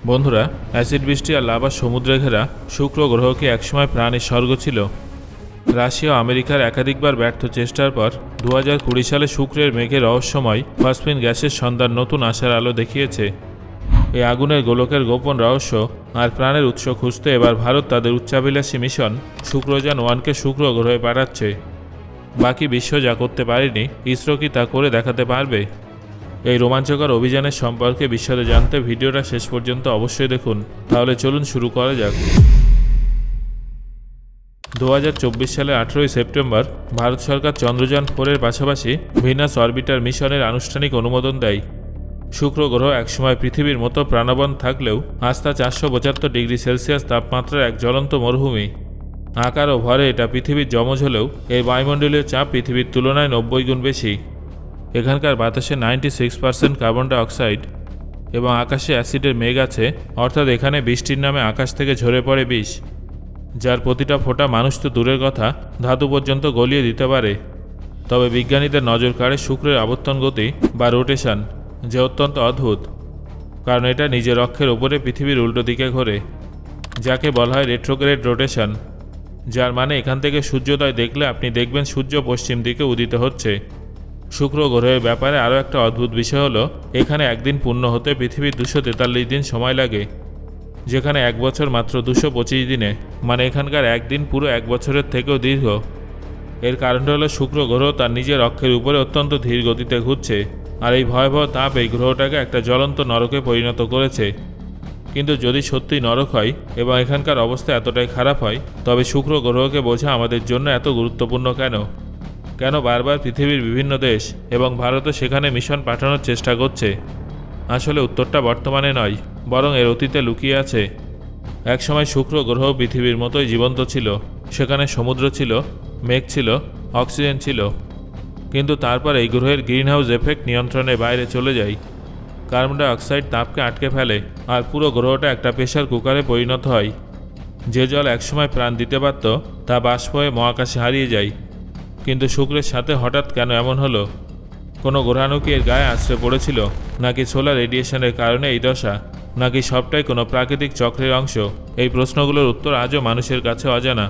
বন্ধুরা, অ্যাসিড বৃষ্টি আর লাভা সমুদ্রে ঘেরা শুক্র গ্রহ কি একসময় প্রাণের স্বর্গ ছিল? রাশিয়া ও আমেরিকার একাধিকবার ব্যর্থ চেষ্টার পর 2020 সালে শুক্রের মেঘে রহস্যময় ফসফিন গ্যাসের সন্ধান নতুন আশার আলো দেখিয়েছে। এই আগুনের গোলকের গোপন রহস্য আর প্রাণের উৎস খুঁজতে এবার ভারত তাদের উচ্চাভিলাষী মিশন শুক্রযান-1কে শুক্র গ্রহে পাঠাচ্ছে। বাকি বিশ্ব যা করতে পারেনি, ইসরো কি তা করে দেখাতে পারবে? এই রোমাঞ্চকর অভিযানের সম্পর্কে বিশদে জানতে ভিডিওটা শেষ পর্যন্ত অবশ্যই দেখুন। তাহলে চলুন শুরু করা যাক। 2024 সালের 18 সেপ্টেম্বর ভারত সরকার চন্দ্রযান-4-এর পাশাপাশি ভিনাস অরবিটার মিশনের আনুষ্ঠানিক অনুমোদন দেয়। শুক্র গ্রহ একসময় পৃথিবীর মতো প্রাণবন্ত থাকলেও আজ তা 475 ডিগ্রি সেলসিয়াস তাপমাত্রার এক জ্বলন্ত মরুভূমি। আকার ও ভরে এটা পৃথিবীর যমজ হলেও এর বায়ুমণ্ডলীয় চাপ পৃথিবীর তুলনায় 90 গুণ বেশি। এখানকার বাতাসে 96% কার্বন ডাই অক্সাইড এবং আকাশে অ্যাসিডের মেঘ আছে, অর্থাৎ এখানে বৃষ্টির নামে আকাশ থেকে ঝরে পড়ে বিষ, যার প্রতিটা ফোঁটা মানুষ তো দূরের কথা, ধাতু পর্যন্ত গলিয়ে দিতে পারে। তবে বিজ্ঞানীদের নজর কাড়ে শুক্রের আবর্তন গতি বা রোটেশন, যে অত্যন্ত অদ্ভুত, কারণ এটা নিজের অক্ষের ওপরে পৃথিবীর উল্টো দিকে ঘোরে, যাকে বলা হয় রেট্রোগ্রেড রোটেশন। যার মানে এখান থেকে সূর্যোদয় দেখলে আপনি দেখবেন সূর্য পশ্চিম দিকে উদিত হচ্ছে। শুক্র গ্রহের ব্যাপারে আরও একটা অদ্ভুত বিষয় হলো, এখানে একদিন পূর্ণ হতে পৃথিবীর 243 দিন সময় লাগে, যেখানে এক বছর মাত্র 225 দিনে, মানে এখানকার একদিন পুরো এক বছরের থেকেও দীর্ঘ। এর কারণটা হলো শুক্র গ্রহ তার নিজের অক্ষের উপরে অত্যন্ত ধীর গতিতে ঘুরছে, আর এই ভয়াবহ তাপ এই গ্রহটাকে একটা জ্বলন্ত নরকে পরিণত করেছে। কিন্তু যদি সত্যি নরক হয় এবং এখানকার অবস্থা এতটাই খারাপ হয়, তবে শুক্র গ্রহকে বোঝা আমাদের জন্য এত গুরুত্বপূর্ণ কেন? কেন বারবার পৃথিবীর বিভিন্ন দেশ এবং ভারতও সেখানে মিশন পাঠানোর চেষ্টা করছে? আসলে উত্তরটা বর্তমানে নয়, বরং এর অতীতে লুকিয়ে আছে। একসময় শুক্র গ্রহ পৃথিবীর মতোই জীবন্ত ছিল। সেখানে সমুদ্র ছিল, মেঘ ছিল, অক্সিজেন ছিল। কিন্তু তারপর এই গ্রহের গ্রিনহাউস এফেক্ট নিয়ন্ত্রণের বাইরে চলে যায়। কার্বন ডাই অক্সাইড তাপকে আটকে ফেলে আর পুরো গ্রহটা একটা প্রেসার কুকারে পরিণত হয়। যে জল একসময় প্রাণ দিতে পারত তা বাষ্প হয়ে মহাকাশে হারিয়ে যায়। কিন্তু শুক্রের সাথে হঠাৎ কেন এমন হলো? কোনো গ্রহাণু কি এর গায়ে আছড়ে পড়েছিল, নাকি সোলার রেডিয়েশনের কারণে এই দশা, নাকি সবটাই কোনো প্রাকৃতিক চক্রের অংশ? এই প্রশ্নগুলোর উত্তর আজও মানুষের কাছে অজানা।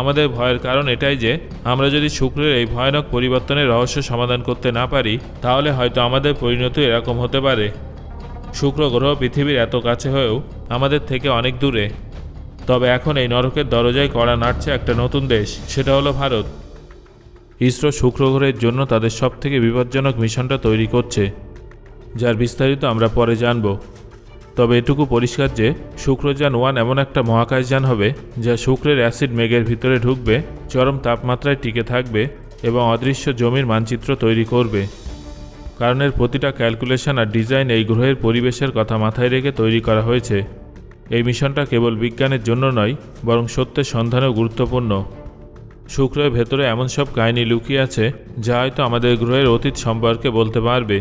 আমাদের ভয়ের কারণ এটাই যে আমরা যদি শুক্রের এই ভয়ানক পরিবর্তনের রহস্য সমাধান করতে না পারি, তাহলে হয়তো আমাদের পরিণতি এরকম হতে পারে। শুক্র গ্রহ পৃথিবীর এত কাছে হয়েও আমাদের থেকে অনেক দূরে। তবে এখন এই নরকের দরজায় কড়া নাড়ছে একটা নতুন দেশ, সেটা হলো ভারত। ইসরো শুক্র গ্রহের জন্য তাদের সবথেকে বিপজ্জনক মিশনটা তৈরি করছে, যার বিস্তারিত আমরা পরে জানব। তবে এটুকু পরিষ্কার যে শুক্রযান-1 এমন একটা মহাকাশযান হবে যা শুক্রের অ্যাসিড মেঘের ভিতরে ঢুকবে, চরম তাপমাত্রায় টিকে থাকবে এবং অদৃশ্য জমির মানচিত্র তৈরি করবে। কারণ এর প্রতিটা ক্যালকুলেশন আর ডিজাইন এই গ্রহের পরিবেশের কথা মাথায় রেখে তৈরি করা হয়েছে। এই মিশনটা কেবল বিজ্ঞানের জন্য নয়, বরং সত্যের সন্ধানেও গুরুত্বপূর্ণ। শুক্রের ভেতরে এমন সব কাহিনী লুকিয়ে আছে যা হয়তো আমাদের গ্রহের অতীত সম্পর্কে বলতে পারবে।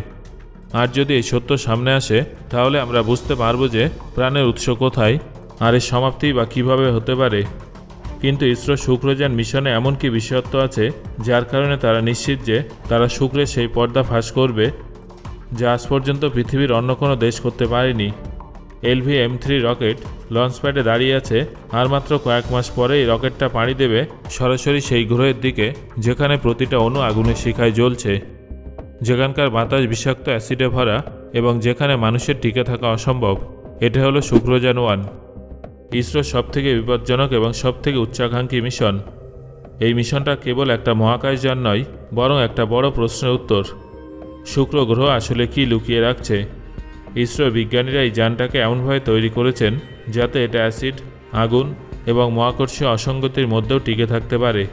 আর যদি এই সত্য সামনে আসে, তাহলে আমরা বুঝতে পারবো যে প্রাণের উৎস কোথায় আর এর সমাপ্তি বা কীভাবে হতে পারে। কিন্তু ইসরো শুক্রযান মিশনে এমন কি বিশেষত্ব আছে যার কারণে তারা নিশ্চিত যে তারা শুক্রের সেই পর্দা ফাঁস করবে যা আজ পর্যন্ত পৃথিবীর অন্য কোনো দেশ করতে পারেনি। LV-M3 রকেট লঞ্চ প্যাডে দাঁড়িয়ে আছে, আর মাত্র কয়েক মাস পরে এই রকেটটা পাড়ি দেবে সরাসরি সেই গ্রহের দিকে যেখানে প্রতিটা অণু আগুনের শিখায় জ্বলছে, যেখানকার বাতাস বিষাক্ত অ্যাসিডে ভরা এবং যেখানে মানুষের টিকে থাকা অসম্ভব। এটা হলো শুক্রযান-1, ইসরোর সবথেকে বিপজ্জনক এবং সবথেকে উচ্চাকাঙ্ক্ষী মিশন। এই মিশনটা কেবল একটা মহাকাশযান নয়, বরং একটা বড় প্রশ্নের উত্তর। শুক্র গ্রহ আসলে কি লুকিয়ে রাখছে? ইসরোর বিজ্ঞানীরা এই যানটাকে এমনভাবে তৈরি করেছেন যাতে এটা অ্যাসিড, আগুন এবং মহাকর্ষীয় অসঙ্গতির মধ্যেও টিকে থাকতে পারে।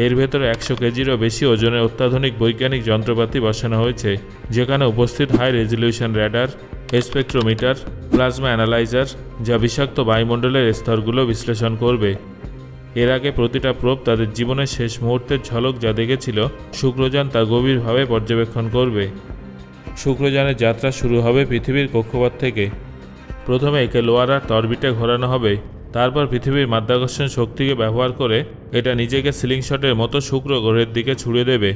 এর ভেতরে 100 কেজিরও বেশি ওজনের অত্যাধুনিক বৈজ্ঞানিক যন্ত্রপাতি বসানো হয়েছে, যেখানে উপস্থিত high resolution radar, spectrometer, plasma analyser, যা বিষাক্ত বায়ুমণ্ডলের স্তরগুলো বিশ্লেষণ করবে। এর আগে প্রতিটা প্রোব তাদের জীবনের শেষ মুহূর্তের ঝলক যা দেখেছিল, শুক্রযান তা গভীরভাবে পর্যবেক্ষণ করবে। শুক্রযানের যাত্রা শুরু হবে পৃথিবীর কক্ষপথ থেকে। প্রথমে একে লোয়ার আর্থ অরবিটে ঘোরানো হবে, তারপর পৃথিবীর মাধ্যাকর্ষণ শক্তিকে ব্যবহার করে এটা নিজেকে সিলিং শটের মতো শুক্র গ্রহের দিকে ছুড়ে দেবে।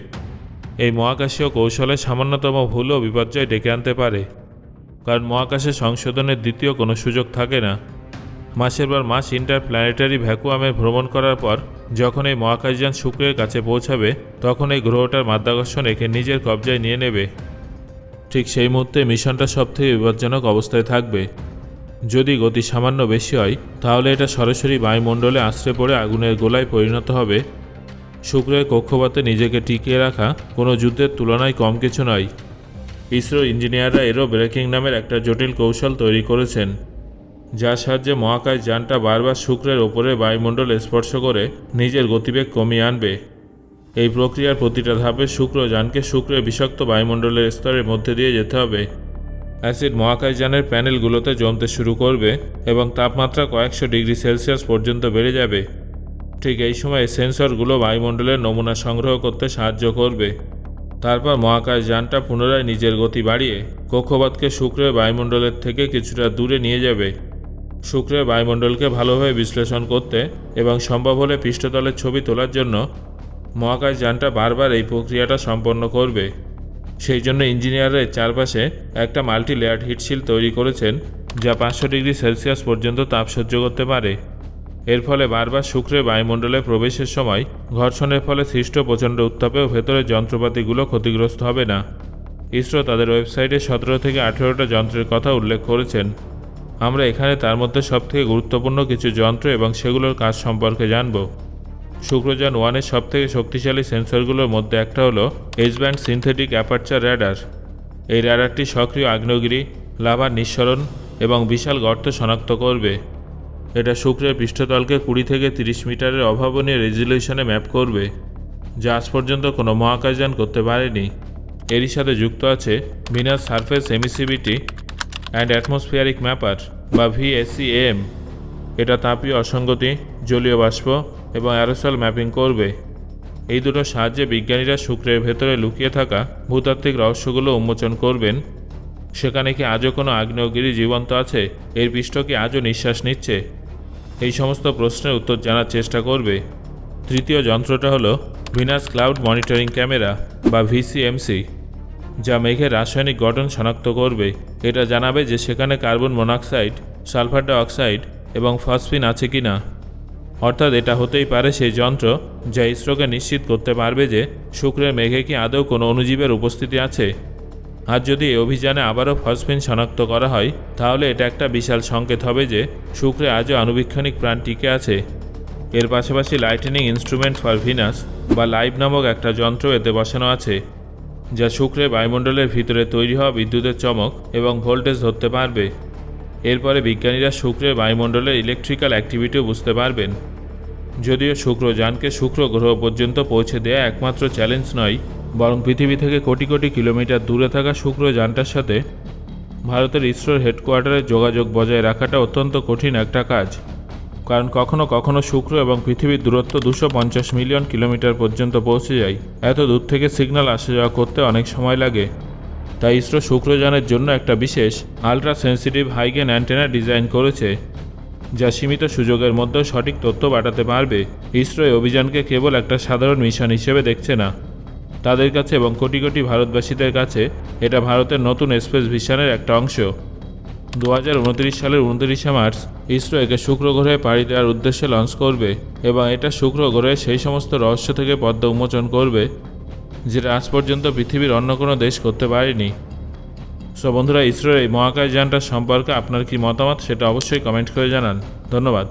এই মহাকাশীয় কৌশলে সামান্যতম ভুলও বিপর্যয় ডেকে আনতে পারে। কারণ মহাকাশে সংশোধনের দ্বিতীয় কোনো সুযোগ থাকে না। মাসের পর মাস ইন্টারপ্ল্যানেটারি ভ্যাকুয়ামে ভ্রমণ করার পর যখন এই মহাকাশযান শুক্রের কাছে পৌঁছাবে, তখন এই গ্রহটার মাধ্যাকর্ষণ একে নিজের কবজায় নিয়ে নেবে। ঠিক সেই মুহূর্তে মিশনটা সবথেকে বিপজ্জনক অবস্থায় থাকবে। যদি গতি সামান্য বেশি হয়, তাহলে এটা সরাসরি বায়ুমণ্ডলে আশ্রে পড়ে আগুনের গোলায় পরিণত হবে। শুক্রের কক্ষপথে নিজেকে টিকিয়ে রাখা কোনো যুদ্ধের তুলনায় কম কিছু নয়। ইসরো ইঞ্জিনিয়াররা এরো ব্রেকিং নামের একটা জটিল কৌশল তৈরি করেছেন, যার সাহায্যে মহাকাশ যানটা বারবার শুক্রের ওপরে বায়ুমণ্ডল স্পর্শ করে নিজের গতিবেগ কমিয়ে আনবে। এই প্রক্রিয়ার প্রতিটা ধাপে শুক্রযানকে শুক্রের বিষাক্ত বায়ুমণ্ডলের স্তরের মধ্যে দিয়ে যেতে হবে। অ্যাসিড মহাকাশযানের প্যানেলগুলোতে জমতে শুরু করবে এবং তাপমাত্রা কয়েকশো ডিগ্রি সেলসিয়াস পর্যন্ত বেড়ে যাবে। ঠিক এই সময় সেন্সরগুলো বায়ুমণ্ডলের নমুনা সংগ্রহ করতে সাহায্য করবে। তারপর মহাকাশযানটা পুনরায় নিজের গতি বাড়িয়ে কক্ষপথকে শুক্রের বায়ুমণ্ডলের থেকে কিছুটা দূরে নিয়ে যাবে। শুক্রের বায়ুমণ্ডলকে ভালোভাবে বিশ্লেষণ করতে এবং সম্ভব হলে পৃষ্ঠতলের ছবি তোলার জন্য মহাকাশযানটা বারবার এই প্রক্রিয়াটা সম্পন্ন করবে। সেই জন্য ইঞ্জিনিয়াররা চারপাশে একটা মাল্টি লেয়ার্ড হিটশিল্ড তৈরি করেছেন, যা 500 ডিগ্রি সেলসিয়াস পর্যন্ত তাপ সহ্য করতে পারে। এর ফলে বারবার শুক্রের বায়ুমণ্ডলে প্রবেশের সময় ঘর্ষণের ফলে সৃষ্ট প্রচণ্ড উত্তাপেও ভেতরের যন্ত্রপাতিগুলো ক্ষতিগ্রস্ত হবে না। ইসরো তাদের ওয়েবসাইটে 17 থেকে 18টা যন্ত্রের কথা উল্লেখ করেছেন। আমরা এখানে তার মধ্যে সবথেকে গুরুত্বপূর্ণ কিছু যন্ত্র এবং সেগুলোর কাজ সম্পর্কে জানব। শুক্রযান 1-এর সবথেকে শক্তিশালী সেন্সরগুলোর মধ্যে একটা হলো H band synthetic aperture radar. এই র্যাডারটি সক্রিয় আগ্নেয়গিরি, লাভার নিঃসরণ এবং বিশাল গর্ত শনাক্ত করবে। এটা শুক্রের পৃষ্ঠতলকে 20 থেকে 30 মিটারের অভাবনীয় রেজলিউশনে ম্যাপ করবে, যা আজ পর্যন্ত কোনো মহাকাশযান করতে পারেনি। এরই সাথে যুক্ত আছে Venus surface emissivity and atmospheric mapper বা VSEM। এটা তাপীয় অসঙ্গতি, জলীয় বাষ্প এবং অ্যারোসল ম্যাপিং করবে। এই দুটো সাহায্যে বিজ্ঞানীরা শুক্রের ভেতরে লুকিয়ে থাকা ভূতাত্ত্বিক রহস্যগুলো উন্মোচন করবেন। সেখানে কি আজও কোনো আগ্নেয়গিরি জীবন্ত আছে? এর পৃষ্ঠ কি আজও নিঃশ্বাস নিচ্ছে? এই সমস্ত প্রশ্নের উত্তর জানার চেষ্টা করবে। তৃতীয় যন্ত্রটা হলো ভিনাস ক্লাউড মনিটরিং ক্যামেরা বা VCMC, যা মেঘের রাসায়নিক গঠন শনাক্ত করবে। এটা জানাবে যে সেখানে কার্বন মনোক্সাইড, সালফার ডাইঅক্সাইড এবং ফসফিন আছে কি না। অর্থাৎ এটা হতেই পারে সেই যন্ত্র যা ইসরোকে নিশ্চিত করতে পারবে যে শুক্রের মেঘে কি আদৌ কোনো অণুজীবের উপস্থিতি আছে। আর যদি এই অভিযানে আবারও ফসফিন শনাক্ত করা হয়, তাহলে এটা একটা বিশাল সংকেত হবে যে শুক্রে আজও আণুবীক্ষণিক প্রাণ টিকে আছে। এর পাশাপাশি লাইটেনিং ইনস্ট্রুমেন্ট ফর ভিনাস বা লাইভ নামক একটা যন্ত্র এতে বসানো আছে, যা শুক্রের বায়ুমণ্ডলের ভিতরে তৈরি হওয়া বিদ্যুতের চমক এবং ভোল্টেজ ধরতে পারবে। এরপরে বিজ্ঞানীরা শুক্রের বায়ুমণ্ডলের ইলেকট্রিক্যাল অ্যাক্টিভিটিও বুঝতে পারবেন। যদিও শুক্রযানকে শুক্র গ্রহ পর্যন্ত পৌঁছে দেওয়া একমাত্র চ্যালেঞ্জ নয়, বরং পৃথিবী থেকে কোটি কোটি কিলোমিটার দূরে থাকা শুক্রযানটার সাথে ভারতের ইসরোর হেডকোয়ার্টারে যোগাযোগ বজায় রাখাটা অত্যন্ত কঠিন একটা কাজ। কারণ কখনো কখনো শুক্র এবং পৃথিবীর দূরত্ব 250 মিলিয়ন কিলোমিটার পর্যন্ত পৌঁছে যায়। এত দূর থেকে সিগন্যাল আসা যাওয়া করতে অনেক সময় লাগে। তাই ইসরো শুক্রযানের জন্য একটা বিশেষ আলট্রা সেন্সিটিভ হাইগেন অ্যান্টেনা ডিজাইন করেছে, যা সীমিত সুযোগের মধ্যেও সঠিক তথ্য পাঠাতে পারবে। ইসরো এই অভিযানকে কেবল একটা সাধারণ মিশন হিসেবে দেখছে না। তাদের কাছে এবং কোটি কোটি ভারতবাসীদের কাছে এটা ভারতের নতুন স্পেস ভিশনের একটা অংশ। 2029 সালের 29শে মার্চ ইসরো একে শুক্র গ্রহে পাড়ি দেওয়ার উদ্দেশ্যে লঞ্চ করবে এবং এটা শুক্র গ্রহে সেই সমস্ত রহস্য থেকে পদ্মা উন্মোচন করবে যেটা আজ পর্যন্ত পৃথিবীর অন্য কোনো দেশ করতে পারেনি। সো বন্ধুরা, ইসরোর এই মহাকাশযানটার সম্পর্কে আপনার কি মতামত সেটা অবশ্যই কমেন্ট করে জানান। ধন্যবাদ।